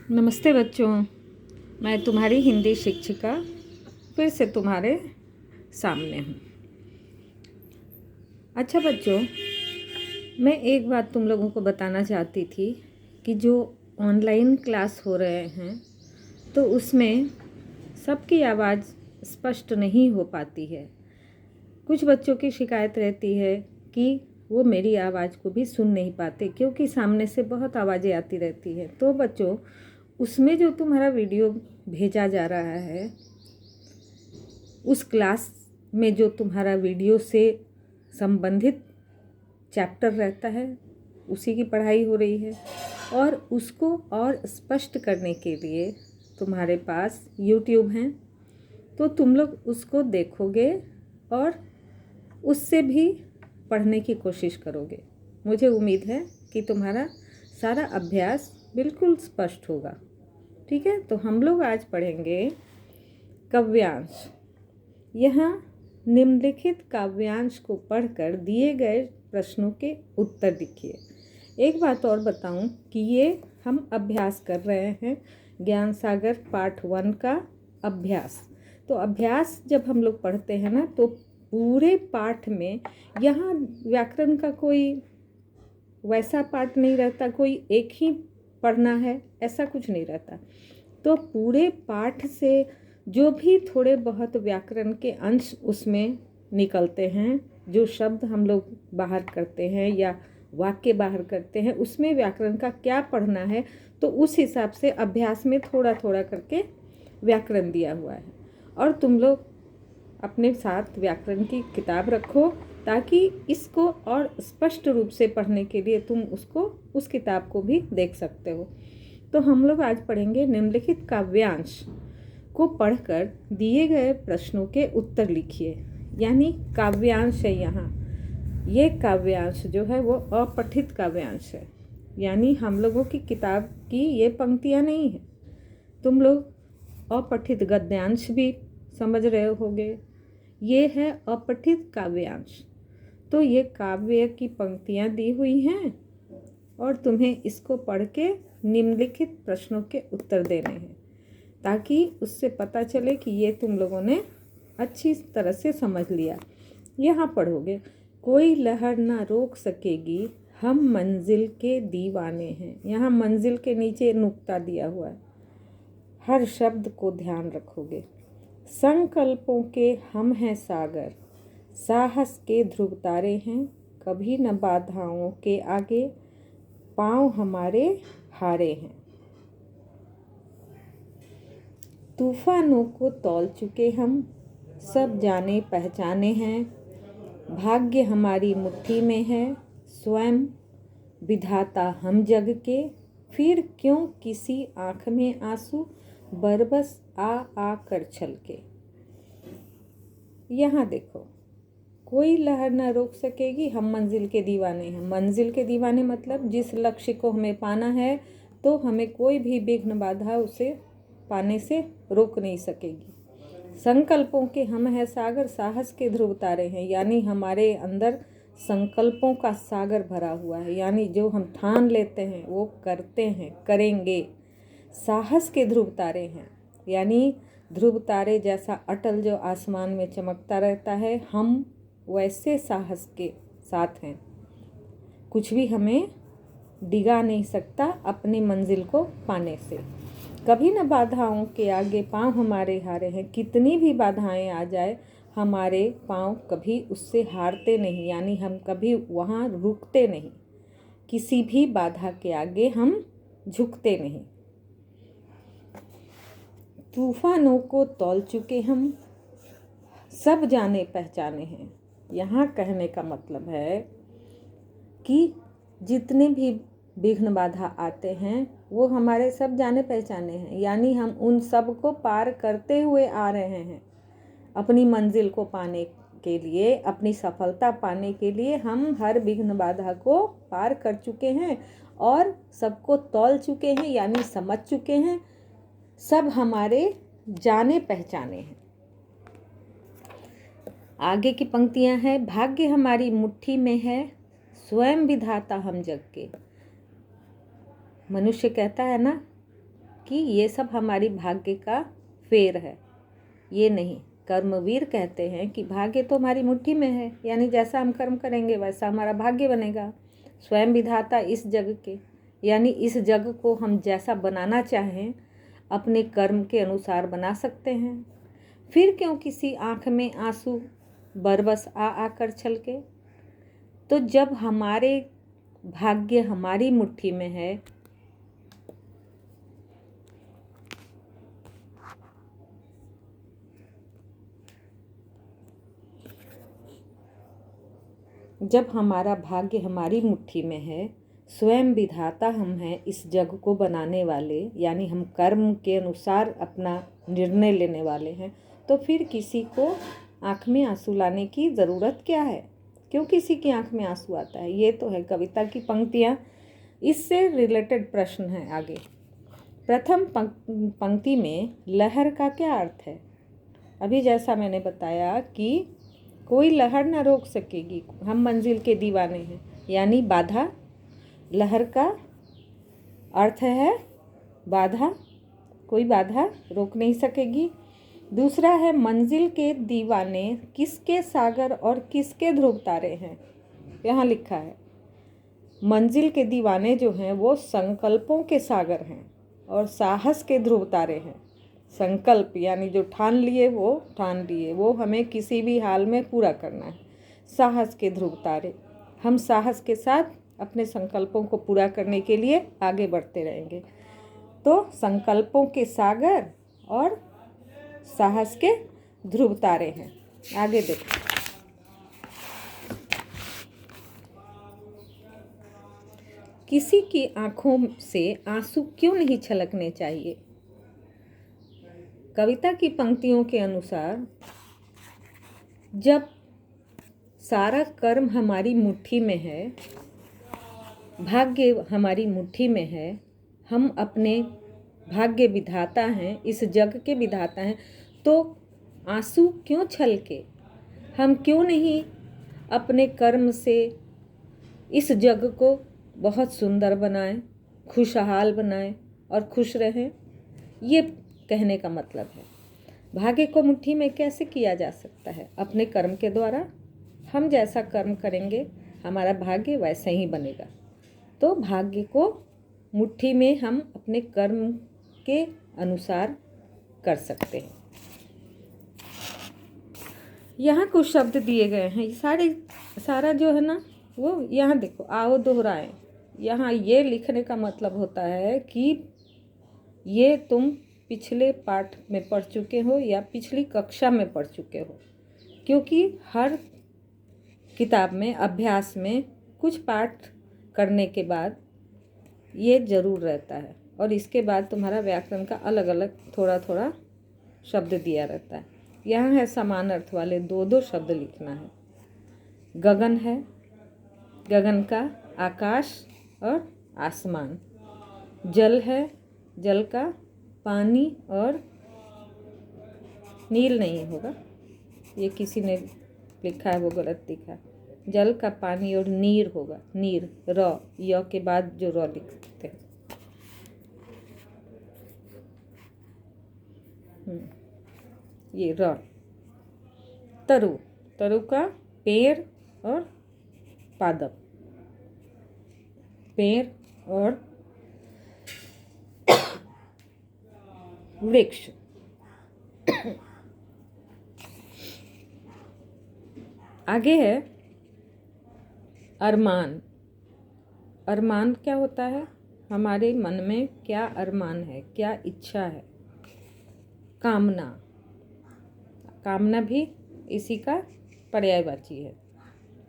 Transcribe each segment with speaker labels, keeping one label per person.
Speaker 1: नमस्ते बच्चों, मैं तुम्हारी हिंदी शिक्षिका फिर से तुम्हारे सामने हूँ। अच्छा बच्चों, मैं एक बात तुम लोगों को बताना चाहती थी कि जो ऑनलाइन क्लास हो रहे हैं तो उसमें सबकी आवाज़ स्पष्ट नहीं हो पाती है। कुछ बच्चों की शिकायत रहती है कि वो मेरी आवाज़ को भी सुन नहीं पाते क्योंकि सामने से बहुत आवाज़ें आती रहती है। तो बच्चों, उसमें जो तुम्हारा वीडियो भेजा जा रहा है, उस क्लास में जो तुम्हारा वीडियो से संबंधित चैप्टर रहता है उसी की पढ़ाई हो रही है, और उसको और स्पष्ट करने के लिए तुम्हारे पास YouTube है, तो तुम लोग उसको देखोगे और उससे भी पढ़ने की कोशिश करोगे। मुझे उम्मीद है कि तुम्हारा सारा अभ्यास बिल्कुल स्पष्ट होगा। ठीक है, तो हम लोग आज पढ़ेंगे काव्यांश। यहाँ निम्नलिखित काव्यांश को पढ़कर दिए गए प्रश्नों के उत्तर लिखिए। एक बात और बताऊं कि ये हम अभ्यास कर रहे हैं ज्ञान सागर पार्ट 1 का अभ्यास। तो अभ्यास जब हम लोग पढ़ते हैं ना, तो पूरे पाठ में यहाँ व्याकरण का कोई वैसा पाठ नहीं रहता, कोई एक ही पढ़ना है ऐसा कुछ नहीं रहता। तो पूरे पाठ से जो भी थोड़े बहुत व्याकरण के अंश उसमें निकलते हैं, जो शब्द हम लोग बाहर करते हैं या वाक्य बाहर करते हैं, उसमें व्याकरण का क्या पढ़ना है, तो उस हिसाब से अभ्यास में थोड़ा थोड़ा करके व्याकरण दिया हुआ है। और तुम लोग अपने साथ व्याकरण की किताब रखो ताकि इसको और स्पष्ट रूप से पढ़ने के लिए तुम उस किताब को भी देख सकते हो। तो हम लोग आज पढ़ेंगे निम्नलिखित काव्यांश को पढ़कर दिए गए प्रश्नों के उत्तर लिखिए। यानी काव्यांश है यहाँ, ये काव्यांश जो है वो अपठित काव्यांश है, यानी हम लोगों की किताब की ये पंक्तियाँ नहीं है। तुम लोग अपठित गद्यांश भी समझ रहे होगे, ये है अपठित काव्यांश। तो ये काव्य की पंक्तियाँ दी हुई हैं और तुम्हें इसको पढ़ के निम्नलिखित प्रश्नों के उत्तर देने हैं, ताकि उससे पता चले कि ये तुम लोगों ने अच्छी तरह से समझ लिया। यहाँ पढ़ोगे, कोई लहर ना रोक सकेगी, हम मंजिल के दीवाने हैं। यहाँ मंजिल के नीचे नुक्ता दिया हुआ है, हर शब्द को ध्यान रखोगे। संकल्पों के हम हैं सागर, साहस के ध्रुव तारे हैं, कभी न बाधाओं के आगे, पाँव हमारे हारे हैं। तूफानों को तौल चुके हम, सब जाने पहचाने हैं, भाग्य हमारी मुट्ठी में है, स्वयं विधाता हम जग के, फिर क्यों किसी आँख में आंसू, बरबस आ कर छलके। यहाँ देखो, कोई लहर न रोक सकेगी, हम मंजिल के दीवाने हैं। मंजिल के दीवाने मतलब जिस लक्ष्य को हमें पाना है, तो हमें कोई भी विघ्न बाधा उसे पाने से रोक नहीं सकेगी। संकल्पों के हम हैं सागर, साहस के ध्रुव तारे हैं, यानी हमारे अंदर संकल्पों का सागर भरा हुआ है, यानी जो हम ठान लेते हैं वो करते हैं, करेंगे। साहस के ध्रुव तारे हैं, यानी ध्रुव तारे जैसा अटल जो आसमान में चमकता रहता है, हम वैसे साहस के साथ हैं। कुछ भी हमें डिगा नहीं सकता अपनी मंजिल को पाने से। कभी न बाधाओं के आगे पाँव हमारे हारे हैं, कितनी भी बाधाएं आ जाए हमारे पाँव कभी उससे हारते नहीं, यानी हम कभी वहाँ रुकते नहीं। किसी भी बाधा के आगे हम झुकते नहीं। तूफानों को तौल चुके हम, सब जाने पहचाने हैं। यहाँ कहने का मतलब है कि जितने भी विघ्न बाधा आते हैं वो हमारे सब जाने पहचाने हैं, यानी हम उन सब को पार करते हुए आ रहे हैं। अपनी मंजिल को पाने के लिए, अपनी सफलता पाने के लिए हम हर विघ्न बाधा को पार कर चुके हैं और सबको तौल चुके हैं, यानी समझ चुके हैं। सब हमारे जाने पहचाने हैं। आगे की पंक्तियां हैं, भाग्य हमारी मुट्ठी में है, स्वयं विधाता हम जग के। मनुष्य कहता है ना कि ये सब हमारी भाग्य का फेर है। ये नहीं, कर्मवीर कहते हैं कि भाग्य तो हमारी मुट्ठी में है, यानी जैसा हम कर्म करेंगे वैसा हमारा भाग्य बनेगा। स्वयं विधाता इस जग के, यानी इस जग को हम जैसा बनाना चाहें अपने कर्म के अनुसार बना सकते हैं। फिर क्यों किसी आँख में आंसू बरबस आ आकर छलके। तो जब हमारे भाग्य हमारी मुट्ठी में है, जब हमारा भाग्य हमारी मुट्ठी में है, स्वयं विधाता हम हैं इस जग को बनाने वाले, यानी हम कर्म के अनुसार अपना निर्णय लेने वाले हैं, तो फिर किसी को आँख में आंसू लाने की ज़रूरत क्या है। क्यों किसी की आँख में आंसू आता है। ये तो है कविता की पंक्तियाँ। इससे रिलेटेड प्रश्न है आगे। प्रथम पंक्ति में लहर का क्या अर्थ है। अभी जैसा मैंने बताया कि कोई लहर न रोक सकेगी, हम मंजिल के दीवाने हैं, यानी बाधा। लहर का अर्थ है बाधा, कोई बाधा रोक नहीं सकेगी। दूसरा है मंजिल के दीवाने किसके सागर और किसके ध्रुव तारे हैं। यहाँ लिखा है मंजिल के दीवाने जो हैं वो संकल्पों के सागर हैं और साहस के ध्रुव तारे हैं। संकल्प यानी जो ठान लिए वो हमें किसी भी हाल में पूरा करना है। साहस के ध्रुव तारे, हम साहस के साथ अपने संकल्पों को पूरा करने के लिए आगे बढ़ते रहेंगे। तो संकल्पों के सागर और साहस के ध्रुव तारे हैं। आगे देखो, किसी की आंखों से आंसू क्यों नहीं छलकने चाहिए। कविता की पंक्तियों के अनुसार जब सारा कर्म हमारी मुट्ठी में है, भाग्य हमारी मुट्ठी में है, हम अपने भाग्य विधाता हैं, इस जग के विधाता हैं, तो आंसू क्यों छलके। हम क्यों नहीं अपने कर्म से इस जग को बहुत सुंदर बनाएं, खुशहाल बनाएं और खुश रहें। ये कहने का मतलब है। भाग्य को मुट्ठी में कैसे किया जा सकता है। अपने कर्म के द्वारा। हम जैसा कर्म करेंगे हमारा भाग्य वैसे ही बनेगा। तो भाग्य को मुट्ठी में हम अपने कर्म के अनुसार कर सकते हैं। यहाँ कुछ शब्द दिए गए हैं, सारा जो है ना वो यहाँ देखो, आओ दोहराएं। यहाँ ये लिखने का मतलब होता है कि ये तुम पिछले पाठ में पढ़ चुके हो या पिछली कक्षा में पढ़ चुके हो, क्योंकि हर किताब में अभ्यास में कुछ पाठ करने के बाद ये ज़रूर रहता है और इसके बाद तुम्हारा व्याकरण का अलग अलग थोड़ा थोड़ा शब्द दिया रहता है। यहाँ है समान अर्थ वाले दो दो शब्द लिखना है। गगन है, गगन का आकाश और आसमान। जल है, जल का पानी और नील नहीं होगा, ये किसी ने लिखा है वो गलत लिखा है। जल का पानी और नीर होगा, नीर र, य के बाद जो र लिखते हैं। ये र। तरु, तरु का पेड़ और पादप, पेड़ और वृक्ष। आगे है अरमान। अरमान क्या होता है। हमारे मन में क्या अरमान है, क्या इच्छा है। कामना, कामना भी इसी का पर्यायवाची है।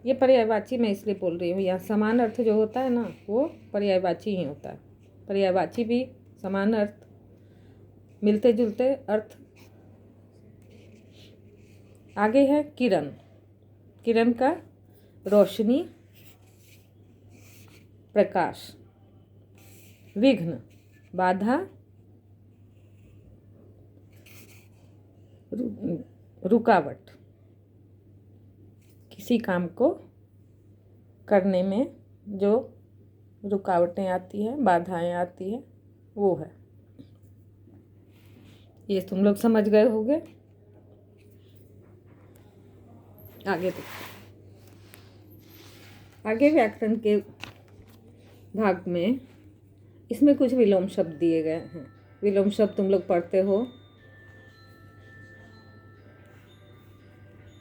Speaker 1: ये पर्यायवाची मैं इसलिए बोल रही हूँ, यहाँ समान अर्थ जो होता है ना वो पर्यायवाची ही होता है। पर्यायवाची भी समान अर्थ, मिलते जुलते अर्थ। आगे है किरण। किरण का रोशनी, प्रकाश। विघ्न, बाधा, रुकावट। किसी काम को करने में जो रुकावटें आती हैं, बाधाएं आती हैं, वो है। ये तुम लोग समझ गए होंगे। आगे देखो, आगे व्याकरण के भाग में इसमें कुछ विलोम शब्द दिए गए हैं। विलोम शब्द तुम लोग पढ़ते हो,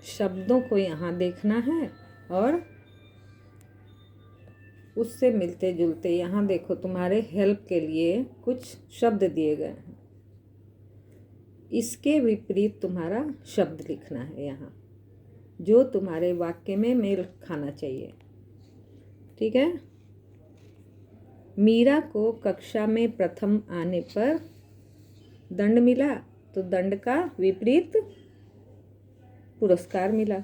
Speaker 1: शब्दों को यहाँ देखना है और उससे मिलते जुलते यहाँ देखो तुम्हारे हेल्प के लिए कुछ शब्द दिए गए हैं। इसके विपरीत तुम्हारा शब्द लिखना है यहाँ, जो तुम्हारे वाक्य में मेल खाना चाहिए। ठीक है। मीरा को कक्षा में प्रथम आने पर दंड मिला, तो दंड का विपरीत पुरस्कार मिला।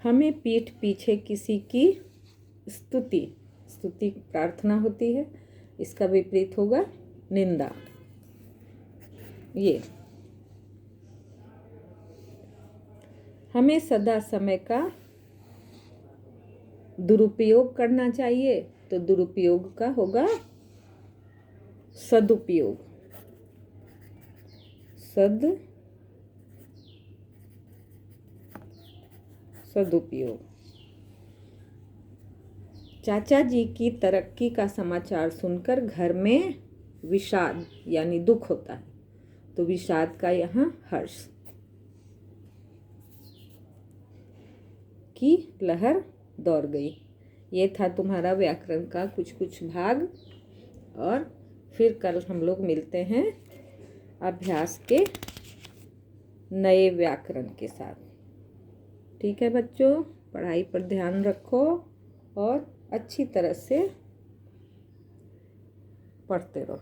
Speaker 1: हमें पीठ पीछे किसी की स्तुति, स्तुति प्रार्थना होती है, इसका विपरीत होगा निंदा। ये हमें सदा समय का दुरुपयोग करना चाहिए, तो दुरुपयोग का होगा सदुपयोग। सदुपयोग। चाचा जी की तरक्की का समाचार सुनकर घर में विषाद यानी दुख होता है, तो विषाद का यहाँ हर्ष। की लहर दौड़ गई। ये था तुम्हारा व्याकरण का कुछ कुछ भाग, और फिर कल हम लोग मिलते हैं अभ्यास के नए व्याकरण के साथ। ठीक है बच्चों, पढ़ाई पर ध्यान रखो और अच्छी तरह से पढ़ते रहो।